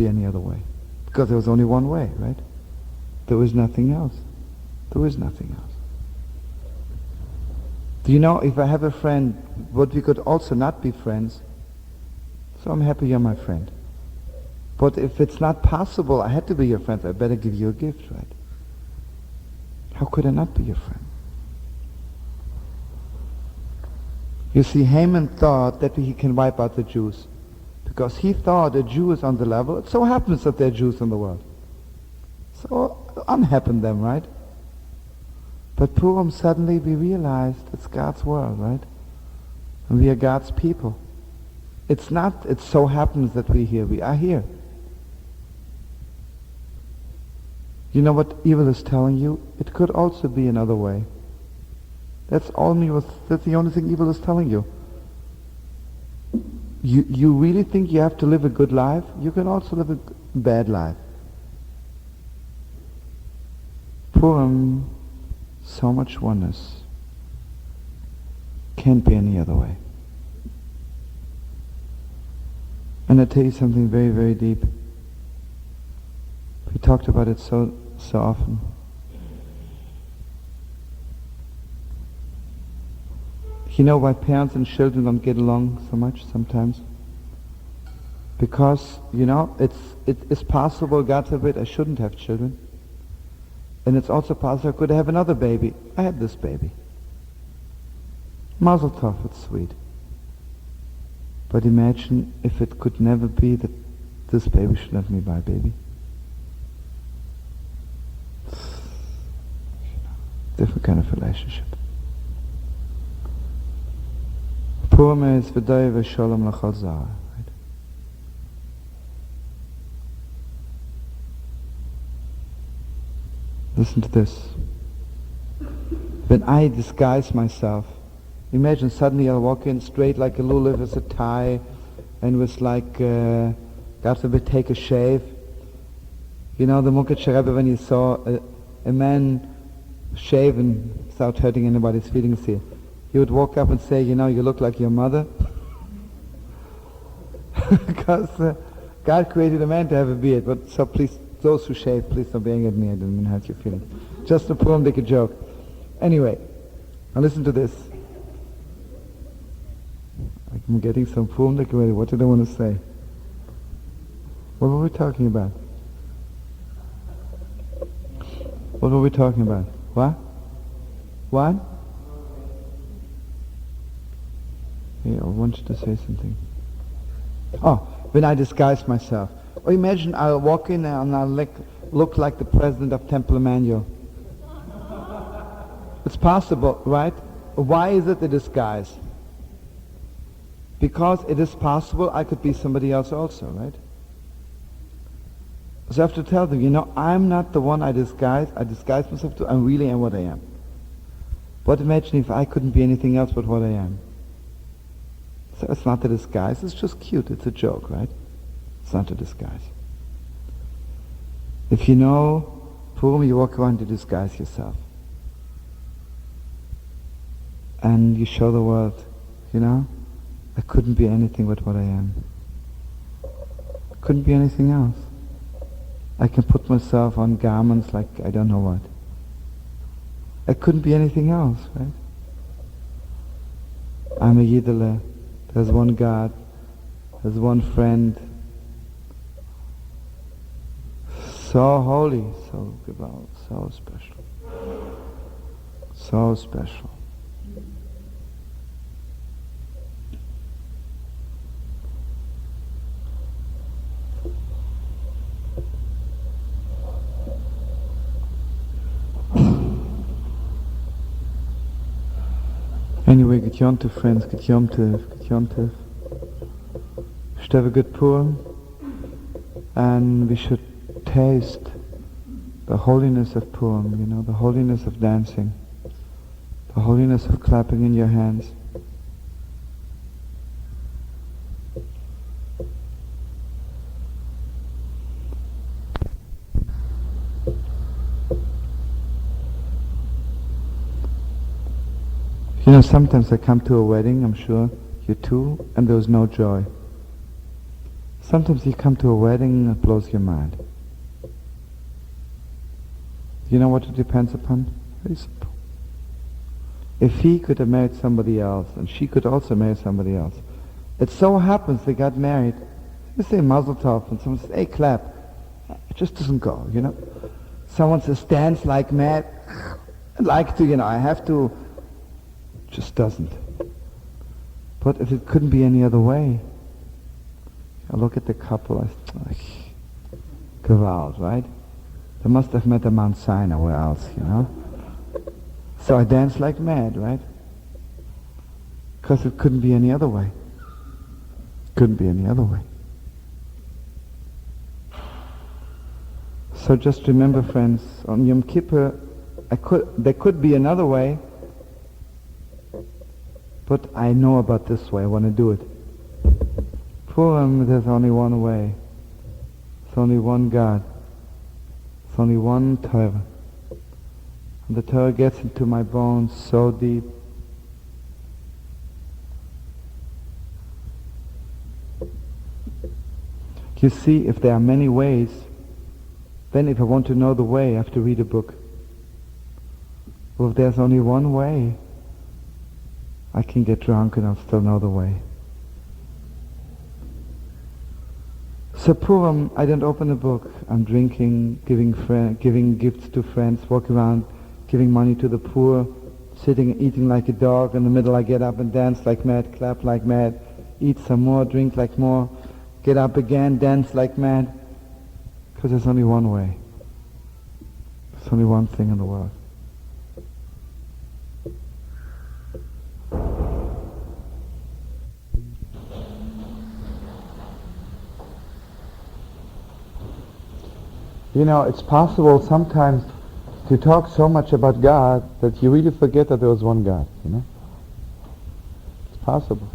be any other way. Because there was only one way, right? There was nothing else. There was nothing else. Do you know, if I have a friend, but we could also not be friends, so I'm happy you're my friend. But if it's not possible, I had to be your friend, I better give you a gift, right? How could I not be your friend? You see, Haman thought that he can wipe out the Jews. Because he thought a Jew is on the level. It so happens that there are Jews in the world. So unhappen them, right? But Purim, suddenly we realized it's God's world, right? And we are God's people. It's not, it so happens that we're here. We are here. You know what evil is telling you? It could also be another way. That's the only thing evil is telling you. You really think you have to live a good life? You can also live a bad life. Purim, so much oneness. Can't be any other way. And I tell you something very, very deep. We talked about it so often. You know why parents and children don't get along so much sometimes? Because, you know, it's possible, God forbid, I shouldn't have children. And it's also possible I could have another baby. I had this baby. Mazel tov, it's sweet. But imagine if it could never be that this baby should let me buy a baby. Different kind of relationship. Purim is v'day v'shalom l'chol zara. Listen to this. When I disguise myself, imagine suddenly I'll walk in straight like a lulav with a tie and with like, God forbid, take a shave. You know, the Munkatcher rebbe, when he saw a man shaven without hurting anybody's feelings here, he would walk up and say, you know, you look like your mother. Because God created a man to have a beard. But so please, those who shave, please don't be angry at me. I didn't mean to hurt your feelings. Just a Purim dick joke. Anyway, now listen to this. I'm getting some Purim dick ready. What did I want to say? What were we talking about? What were we talking about? What? What? Yeah, I wanted to say something. Oh, when I disguise myself. Or imagine I'll walk in and I'll look like the president of Temple Emmanuel. It's possible, right? Why is it a disguise? Because it is possible I could be somebody else also, right? So I have to tell them, you know, I'm not the one I disguise myself to, I really am what I am. But imagine if I couldn't be anything else but what I am. So it's not a disguise, it's just cute, it's a joke, right? It's not a disguise. If you know Purim, you walk around to disguise yourself. And you show the world, you know, I couldn't be anything but what I am. I couldn't be anything else. I can put myself on garments like I don't know what. I couldn't be anything else, right? I'm a Yidele. There's one God. There's one friend. So holy, so gewalt, so special. So special. Anyway, get Yom Tov, friends, get Yom Tov, get Yom Tov. We should have a good Purim, and we should taste the holiness of Purim, you know, the holiness of dancing, the holiness of clapping in your hands. You know, sometimes I come to a wedding, I'm sure you too, and there was no joy. Sometimes you come to a wedding and it blows your mind. You know what it depends upon? Very simple. If he could have married somebody else, and she could also marry somebody else, it so happens they got married, you say mazel tov, and someone says, hey, clap. It just doesn't go, you know. Someone says, dance like mad. I'd like to, you know, I have to. It just doesn't. But if it couldn't be any other way, I look at the couple, Gewalt, right? They must have met a Mount Sinai, where else, you know? So I danced like mad, right? Because it couldn't be any other way. Couldn't be any other way. So just remember, friends, on Yom Kippur, there could be another way, but I know about this way, I want to do it. Purim, there's only one way. There's only one God. There's only one Torah. And the Torah gets into my bones so deep. You see, if there are many ways, then if I want to know the way, I have to read a book. Well, if there's only one way, I can get drunk and I'll still know the way. So Purim, I don't open a book. I'm drinking, giving gifts to friends, walking around, giving money to the poor, sitting and eating like a dog. In the middle I get up and dance like mad, clap like mad, eat some more, drink like more, get up again, dance like mad. Because there's only one way. There's only one thing in the world. You know, it's possible sometimes to talk so much about God that you really forget that there was one God, you know? It's possible.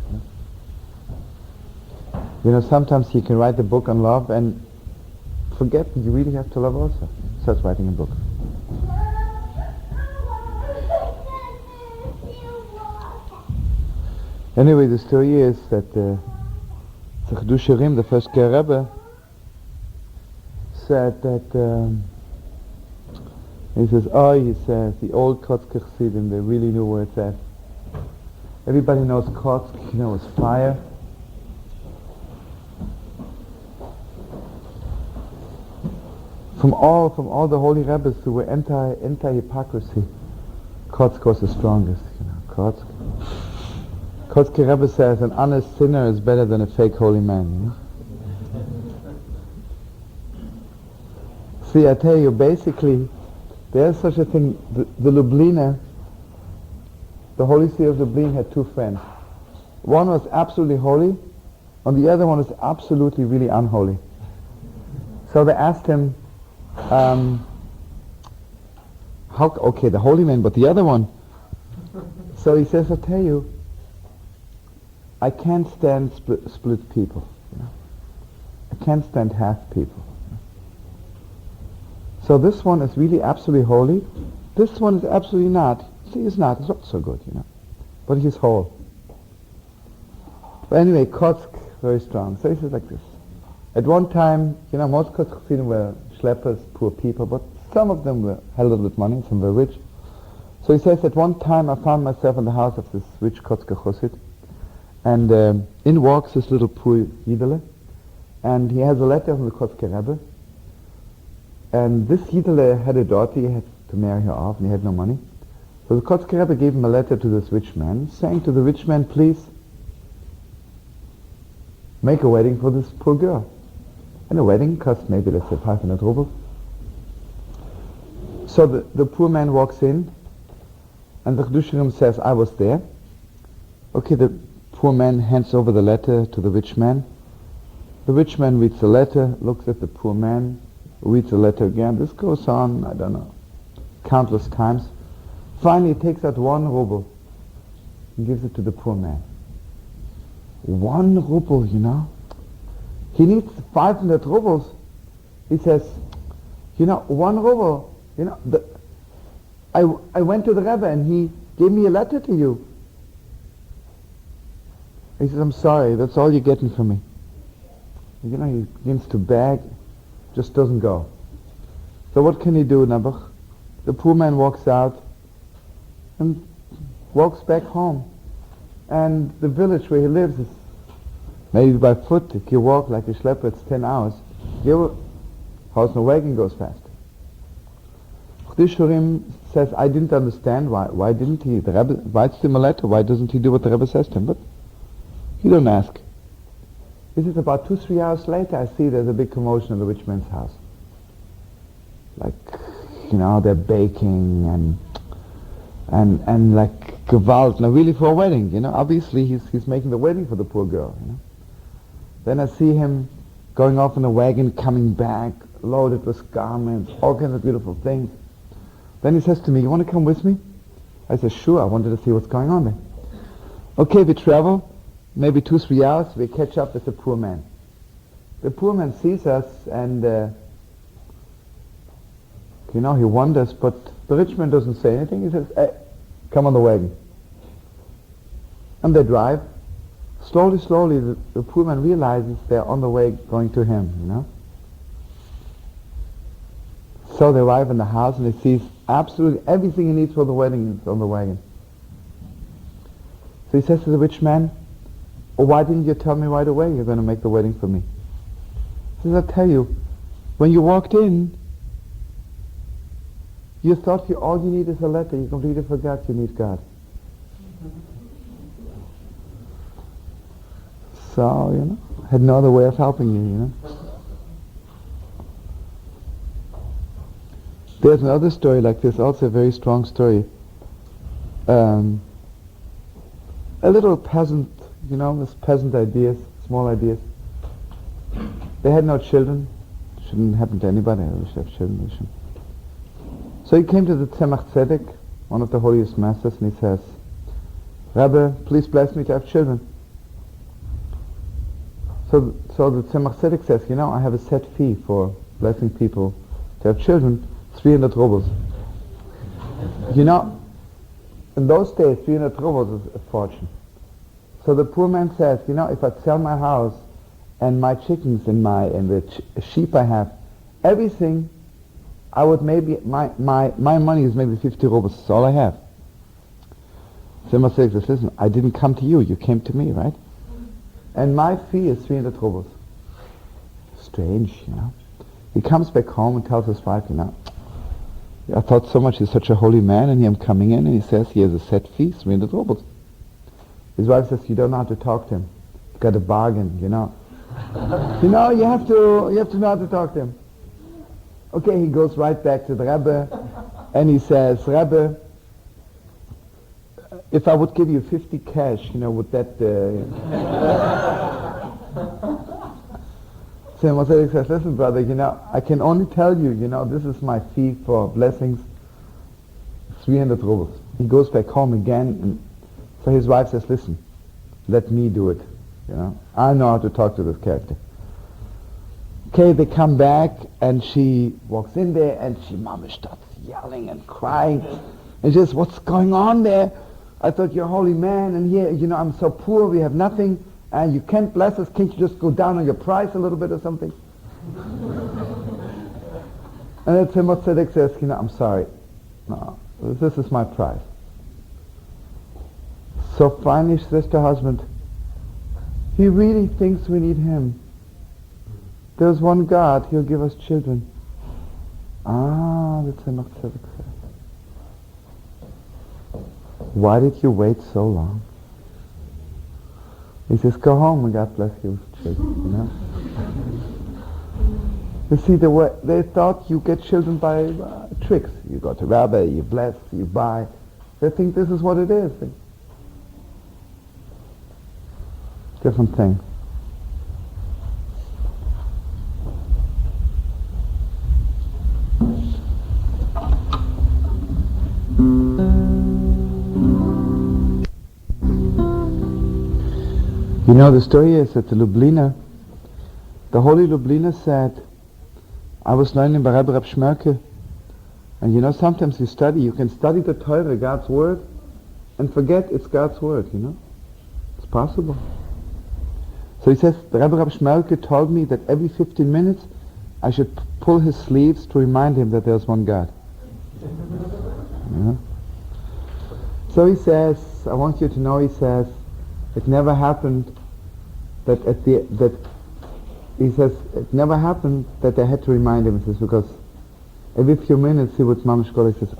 You know, sometimes you can write a book on love and forget that you really have to love also. Starts writing a book. Anyway, the story is that the Tzemach, the first rebbe, said that he says, the old Kotzker Chassidim, they really knew where it's at. Everybody knows Kotzker, you know, it's fire. From all the holy rebbes who were anti-hypocrisy, Kotzker was the strongest, you know, Kotzker Rebbe says an honest sinner is better than a fake holy man, you know. See, I tell you, basically, there's such a thing. The Lubliner, the Holy Seer of Lublin had two friends. One was absolutely holy, and the other one was absolutely really unholy. So they asked him, the holy man, but the other one. So he says, I tell you, I can't stand split people. You know? I can't stand half people. So this one is really absolutely holy. This one is absolutely not. See, he's not so good, you know. But he's whole. But anyway, Kotzker, very strong. So he says like this. At one time, you know, most Kotzker were schleppers, poor people, but some of them had a little bit of money, some were rich. So he says, at one time I found myself in the house of this rich Kotzker Chassid, and in walks this little poor Yidele, and he has a letter from the Kotzker Rebbe. And this Yidele had a daughter, he had to marry her off, and he had no money. So the Kotzker Rebbe gave him a letter to this rich man, saying to the rich man, please, make a wedding for this poor girl. And a wedding costs maybe, let's say, 500 rubles. So the poor man walks in, and the Chedusharim says, I was there. Okay, the poor man hands over the letter to the rich man. The rich man reads the letter, looks at the poor man, reads the letter again. This goes on, I don't know, countless times. Finally, he takes out 1 ruble and gives it to the poor man. 1 ruble, you know. He needs 500 rubles. He says, you know, 1 ruble, you know, I went to the Rebbe and he gave me a letter to you. He says, I'm sorry, that's all you're getting from me. He begins to beg, just doesn't go. So what can he do, Nabuch? The poor man walks out and walks back home. And the village where he lives is maybe by foot. If you walk like a schlepper, it's 10 hours. Your house no wagon goes fast. Shurim says, I didn't understand why didn't he? The Rebbe writes him a letter. Why doesn't he do what the Rebbe says to him? But he don't ask. Is it about 2-3 hours later, I see there's a big commotion in the rich man's house. Like, they're baking and like gewalt, now really for a wedding, Obviously he's making the wedding for the poor girl, Then I see him going off in a wagon, coming back, loaded with garments, all kinds of beautiful things. Then he says to me, you want to come with me? I said, sure, I wanted to see what's going on there. Okay, we travel, maybe 2-3 hours, we catch up with the poor man. The poor man sees us and, he wonders, but the rich man doesn't say anything. He says, hey, come on the wagon. And they drive. Slowly, the poor man realizes they're on the way going to him, So they arrive in the house and he sees absolutely everything he needs for the wedding is on the wagon. So he says to the rich man, why didn't you tell me right away you're going to make the wedding for me? He says, I'll tell you, when you walked in, you thought all you need is a letter. You completely forgot you need God. So, had no other way of helping you, There's another story like this, also a very strong story. A little peasant, with peasant ideas, small ideas. They had no children. Shouldn't happen to anybody. I wish they have children. So he came to the Tzemach Tzedek, one of the holiest masters, and he says, Rebbe, please bless me to have children. So the Tzemach Tzedek says, I have a set fee for blessing people to have children, 300 rubles. In those days, 300 rubles is a fortune. So the poor man says, if I sell my house and my chickens and the sheep I have, everything, I would maybe, my money is maybe 50 rubles, that's all I have. Tzemach Tzedek says, listen, I didn't come to you, you came to me, right? And my fee is 300 rubles. Strange, He comes back home and tells his wife, I thought so much he's such a holy man, and here I'm coming in, and he says he has a set fee, 300 rubles. His wife says, you don't know how to talk to him. You've got a bargain, you have to know how to talk to him. Okay, he goes right back to the Rebbe, and he says, Rebbe, if I would give you 50 cash, would that... Tzemach Tzedek says, listen, brother, I can only tell you, this is my fee for blessings, 300 rubles. He goes back home again, and so his wife says, listen, let me do it, I know how to talk to this character. Okay, they come back, and she walks in there, and mama starts yelling and crying, and she says, what's going on there? I thought you're a holy man, and here, I'm so poor, we have nothing, and you can't bless us, can't you just go down on your price a little bit or something? And then Tzemach Tzedek says, I'm sorry, no, this is my price. So finally she says to her husband, he really thinks we need him. There's one God, he'll give us children. The Tzemach Tzedek says, why did you wait so long? He says, go home and God bless you with children, You see, they thought you get children by tricks. You go to rabbi, you bless, you buy. They think this is what it is. Different thing. The story is that the Lubliner, the holy Lubliner said, I was learning by Reb Shmerke, and sometimes you can study the Torah, God's Word, and forget it's God's Word, It's possible. So he says, the Rebbe Reb Shmelke told me that every 15 minutes I should pull his sleeves to remind him that there's one God. Yeah. So he says, I want you to know, he says, it never happened that it never happened that they had to remind him. He says, because every few minutes he would mamish go, he says,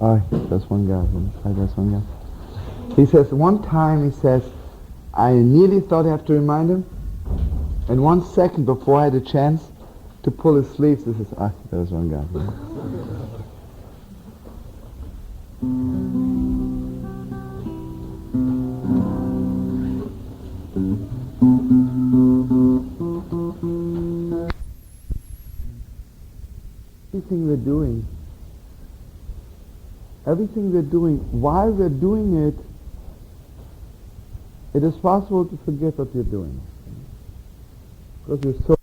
there's one God, there's one God. He says, one time, he says, I nearly thought I have to remind him, and 1 second before I had a chance to pull his sleeves, he says, there's one God. Everything we're doing, while we're doing it, it is possible to forget what you're doing. Because you're so